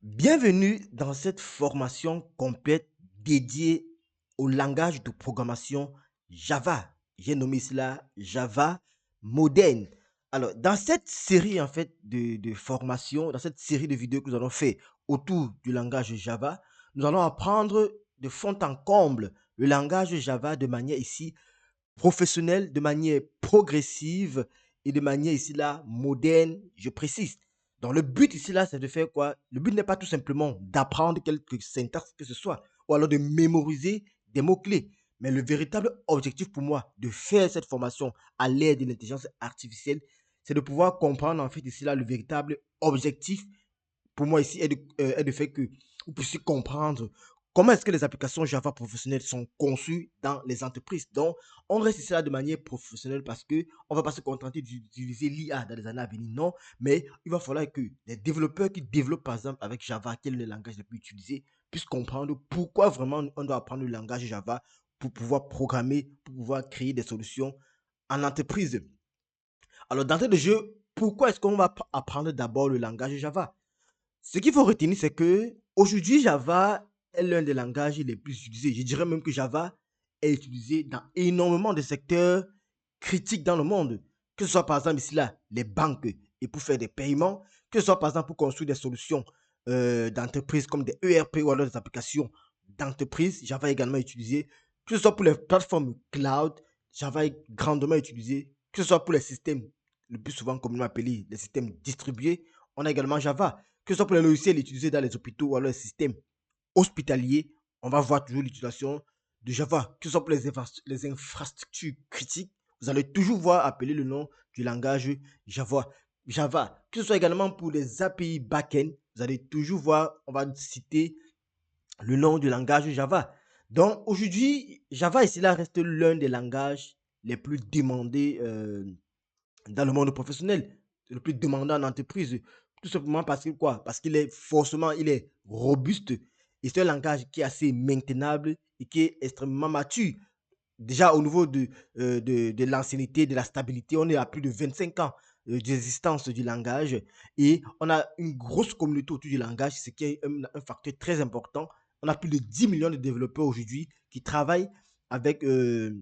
Bienvenue dans cette formation complète dédiée au langage de programmation Java. J'ai nommé cela Java moderne. Alors, dans cette série en fait de formations, dans cette série de vidéos que nous allons faire autour du langage Java, nous allons apprendre de fond en comble le langage Java de manière ici professionnelle, de manière progressive et de manière ici là moderne, je précise. Donc le but ici là, c'est de faire quoi? Le but n'est pas tout simplement d'apprendre quelques syntaxes que ce soit, ou alors de mémoriser des mots-clés. Mais le véritable objectif pour moi de faire cette formation à l'aide de l'intelligence artificielle, c'est de pouvoir comprendre en fait ici là le véritable objectif pour moi ici est de faire que vous puissiez comprendre comment est-ce que les applications Java professionnelles sont conçues dans les entreprises. Donc, on reste ici là de manière professionnelle parce que on va pas se contenter d'utiliser l'IA dans les années à venir, non, mais il va falloir que les développeurs qui développent par exemple avec Java, quel est le langage le plus utilisé, puissent comprendre pourquoi vraiment on doit apprendre le langage Java pour pouvoir programmer, pour pouvoir créer des solutions en entreprise. Alors, d'entrée de jeu, pourquoi est-ce qu'on va apprendre d'abord le langage Java? Ce qu'il faut retenir, c'est que aujourd'hui, Java est l'un des langages les plus utilisés. Je dirais même que Java est utilisé dans énormément de secteurs critiques dans le monde. Que ce soit par exemple ici là, les banques et pour faire des paiements, que ce soit par exemple pour construire des solutions d'entreprise comme des ERP ou alors des applications d'entreprise. Java est également utilisé. Que ce soit pour les plateformes cloud, Java est grandement utilisé. Que ce soit pour les systèmes, le plus souvent communément appelés les systèmes distribués, on a également Java. Que ce soit pour les logiciels utilisés dans les hôpitaux ou alors les systèmes hospitaliers, on va voir toujours l'utilisation de Java. Que ce soit pour les infrastructures critiques, vous allez toujours voir appeler le nom du langage Java. Java. Que ce soit également pour les API backend, vous allez toujours voir, on va citer le nom du langage Java. Donc aujourd'hui, Java ici là reste l'un des langages les plus demandés dans le monde professionnel, le plus demandant en entreprise. Tout simplement parce que quoi? Parce qu'il est forcément, il est robuste et c'est un langage qui est assez maintenable et qui est extrêmement mature. Déjà au niveau de l'ancienneté, de la stabilité, on est à plus de 25 ans d'existence du langage et on a une grosse communauté autour du langage, ce qui est un facteur très important. On a plus de 10 millions de développeurs aujourd'hui qui travaillent avec le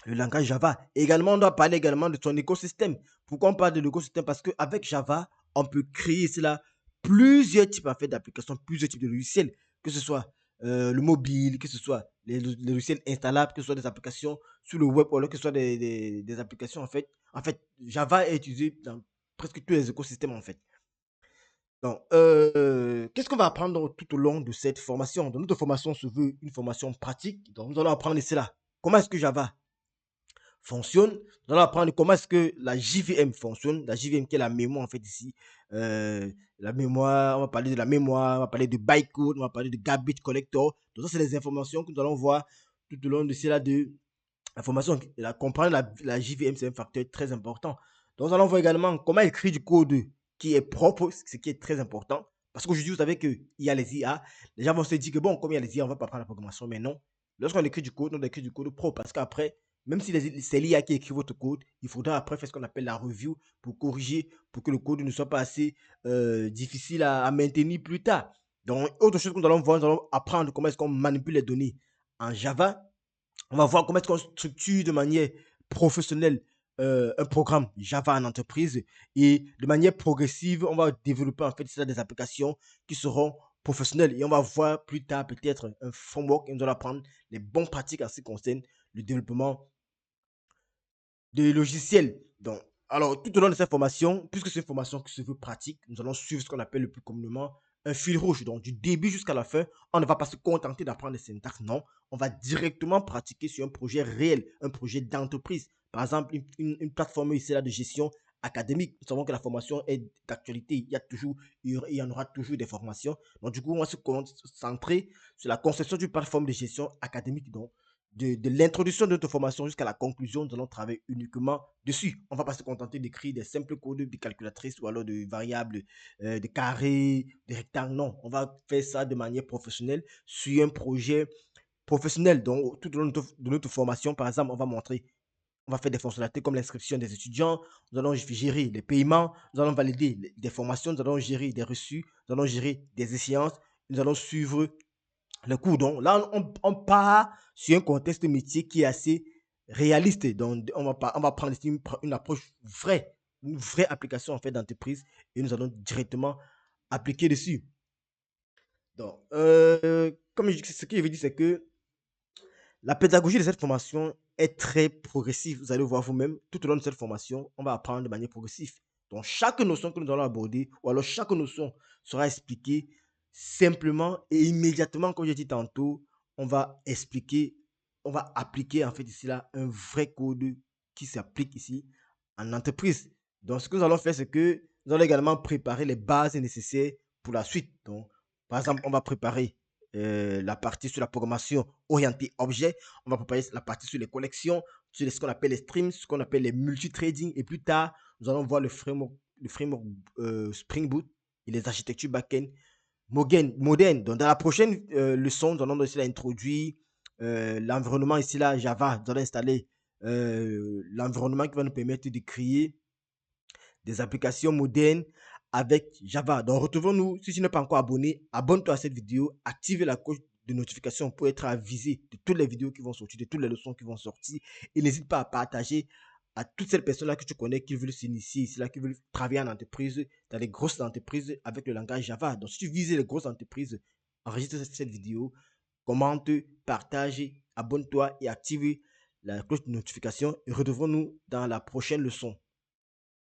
langage Java. Et également, on doit parler également de son écosystème. Pourquoi on parle de l'écosystème? Parce qu'avec Java, on peut créer cela plusieurs types en fait, d'applications, plusieurs types de logiciels, que ce soit le mobile, que ce soit les logiciels installables, que ce soit des applications sur le web, ou alors que ce soit des applications en fait. En fait, Java est utilisé dans presque tous les écosystèmes en fait. Donc, qu'est-ce qu'on va apprendre tout au long de cette formation? Donc, notre formation se veut une formation pratique. Donc, nous allons apprendre cela. Comment est-ce que Java fonctionne. Nous allons apprendre comment est-ce que la JVM fonctionne. La JVM qui est la mémoire en fait ici. La mémoire, on va parler de la mémoire, on va parler de bytecode, on va parler de garbage collector. Donc ça, c'est les informations que nous allons voir tout au long de cela de la formation. Comprendre la JVM, c'est un facteur très important. Donc nous allons voir également comment écrire du code qui est propre, ce qui est très important. Parce qu'aujourd'hui, vous savez qu'il y a les IA. Les gens vont se dire que bon, comme il y a les IA, on ne va pas apprendre la programmation. Mais non. Lorsqu'on écrit du code, on écrit du code propre. Parce qu'après, même si c'est l'IA qui écrit votre code, il faudra après faire ce qu'on appelle la review pour corriger, pour que le code ne soit pas assez difficile à maintenir plus tard. Donc, autre chose que nous allons voir, nous allons apprendre comment est-ce qu'on manipule les données en Java. On va voir comment est-ce qu'on structure de manière professionnelle un programme Java en entreprise et de manière progressive, on va développer en fait ça, des applications qui seront professionnelles et on va voir plus tard peut-être un framework et nous allons apprendre les bonnes pratiques en ce qui concerne le développement des logiciels. Donc, alors, tout au long de cette formation, puisque c'est une formation qui se veut pratique, nous allons suivre ce qu'on appelle le plus communément un fil rouge. Donc, du début jusqu'à la fin, on ne va pas se contenter d'apprendre les syntaxes, non. On va directement pratiquer sur un projet réel, un projet d'entreprise. Par exemple, une plateforme ici là de gestion académique. Nous savons que la formation est d'actualité. Il y en aura toujours des formations. Donc, du coup, on va se concentrer sur la conception d'une plateforme de gestion académique. Donc, de l'introduction de notre formation jusqu'à la conclusion, nous allons travailler uniquement dessus. On ne va pas se contenter d'écrire des simples codes de calculatrice ou alors de variables, de carrés, de rectangles. Non, on va faire ça de manière professionnelle sur un projet professionnel. Donc, tout au long de notre formation, par exemple, on va montrer on va faire des fonctionnalités comme l'inscription des étudiants, nous allons gérer les paiements, nous allons valider des formations, nous allons gérer des reçus, nous allons gérer des échéances, nous allons suivre le cours. Donc là, on part sur un contexte métier qui est assez réaliste. Donc on va prendre ici une approche vraie, une vraie application en fait d'entreprise et nous allons directement appliquer dessus. Donc, comme ce que je veux dire, c'est que la pédagogie de cette formation est très progressive. Vous allez voir vous-même, tout au long de cette formation, on va apprendre de manière progressive. Donc, chaque notion que nous allons aborder, ou alors chaque notion sera expliquée simplement et immédiatement, comme j'ai dit tantôt, on va expliquer, on va appliquer en fait ici là un vrai code qui s'applique ici en entreprise. Donc, ce que nous allons faire, c'est que nous allons également préparer les bases nécessaires pour la suite. Donc, par exemple, on va préparer la partie sur la programmation orientée objet, on va préparer la partie sur les collections, sur ce qu'on appelle les streams, ce qu'on appelle les multitrading, et plus tard, nous allons voir le framework Spring Boot et les architectures back-end modernes. Donc, dans la prochaine leçon, nous allons aussi introduire l'environnement ici là, Java. Nous allons installer l'environnement qui va nous permettre de créer des applications modernes avec Java. Donc, retrouvons-nous. Si tu n'es pas encore abonné, abonne-toi à cette vidéo, active la cloche de notification pour être avisé de toutes les vidéos qui vont sortir, de toutes les leçons qui vont sortir. Et n'hésite pas à partager à toutes ces personnes-là que tu connais qui veulent s'initier ici, là, qui veulent travailler en entreprise, dans les grosses entreprises avec le langage Java. Donc, si tu vises les grosses entreprises, enregistre cette vidéo, commente, partage, abonne-toi et active la cloche de notification. Et retrouvons-nous dans la prochaine leçon.